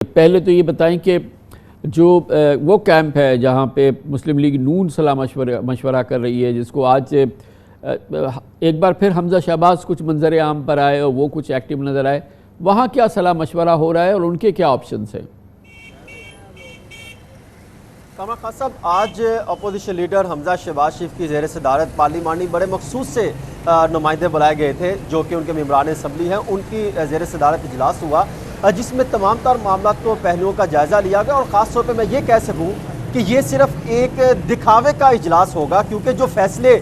پہلے تو یہ بتائیں کہ جو وہ کیمپ ہے جہاں پہ مسلم لیگ نون صلاح مشورہ کر رہی ہے، جس کو آج ایک بار پھر حمزہ شہباز کچھ منظر عام پر آئے اور وہ کچھ ایکٹیو نظر آئے، وہاں کیا صلاح مشورہ ہو رہا ہے اور ان کے کیا آپشنز ہیں؟ کامران خان صاحب، آج اپوزیشن لیڈر حمزہ شہباز شریف کی زیر صدارت پارلیمانی بڑے مخصوص سے نمائندے بلائے گئے تھے جو کہ ان کے ممبران اسمبلی ہیں، ان کی زیر صدارت اجلاس ہوا جس میں تمام تر معاملات کو پہلوؤں کا جائزہ لیا گیا، اور خاص طور پہ میں یہ کہہ سکوں کہ یہ صرف ایک دکھاوے کا اجلاس ہوگا، کیونکہ جو فیصلے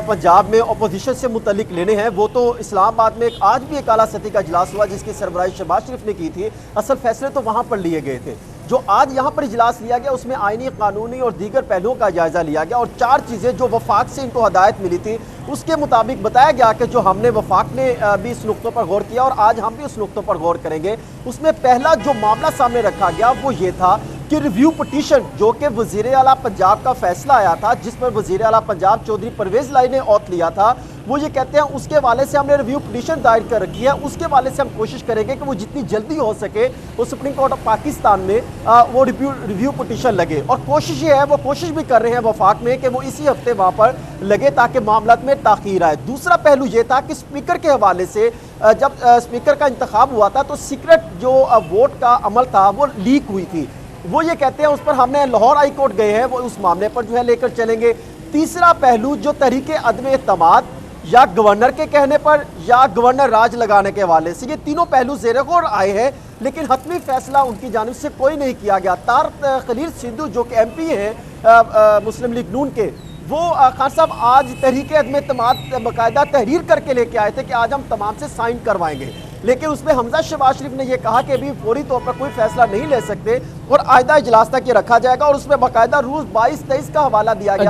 پنجاب میں اپوزیشن سے متعلق لینے ہیں وہ تو اسلام آباد میں آج بھی ایک اعلیٰ سطح کا اجلاس ہوا جس کی سربراہی شہباز شریف نے کی تھی۔ اصل فیصلے تو وہاں پر لیے گئے تھے۔ جو آج یہاں پر اجلاس لیا گیا اس میں آئینی، قانونی اور دیگر پہلوؤں کا جائزہ لیا گیا، اور 4 چیزیں جو وفاق سے ان کو ہدایت ملی تھی اس کے مطابق بتایا گیا کہ جو ہم نے وفاق نے بھی اس نقطوں پر غور کیا اور آج ہم بھی اس نقطوں پر غور کریں گے۔ اس میں پہلا جو معاملہ سامنے رکھا گیا وہ یہ تھا کہ ریویو پٹیشن جو کہ وزیر اعلیٰ پنجاب کا فیصلہ آیا تھا، جس پر وزیر اعلیٰ پنجاب چودھری پرویز لائی نے اوتھ لیا تھا، وہ یہ کہتے ہیں اس کے والے سے ہم نے ریویو پٹیشن دائر کر رکھی ہے، اس کے والے سے ہم کوشش کریں گے کہ وہ جتنی جلدی ہو سکے وہ سپریم کورٹ آف پاکستان میں وہ ریویو پٹیشن لگے، اور کوشش یہ ہے، وہ کوشش بھی کر رہے ہیں وفاق میں کہ وہ اسی ہفتے وہاں پر لگے تاکہ معاملات میں تاخیر آئے۔ دوسرا پہلو یہ تھا کہ اسپیکر کے حوالے سے جب اسپیکر کا انتخاب ہوا تھا تو سیکرٹ جو ووٹ کا عمل تھا وہ لیک ہوئی تھی، وہ یہ کہتے ہیں اس پر ہم نے لاہور ہائی کورٹ گئے ہیں، وہ اس معاملے پر جو ہے لے کر چلیں گے۔ تیسرا پہلو جو تحریک عدم اعتماد یا گورنر کے کہنے پر یا گورنر راج لگانے کے حوالے سے، یہ تینوں پہلو زیر غور آئے ہیں لیکن حتمی فیصلہ ان کی جانب سے کوئی نہیں کیا گیا۔ طارق خلیل سندھو جو کہ ایم پی ہیں مسلم لیگ نون کے، وہ خان صاحب آج تحریک عدم اعتماد باقاعدہ تحریر کر کے لے کے آئے تھے کہ آج ہم تمام سے سائن کروائیں گے، لیکن اس میں حمزہ شہباز شریف نے یہ کہا کہ ابھی فوری طور پر کوئی فیصلہ نہیں لے سکتے اور آئندہ اجلاس تک یہ رکھا جائے گا، اور اس میں باقاعدہ روز 22-23 کا حوالہ دیا گیا۔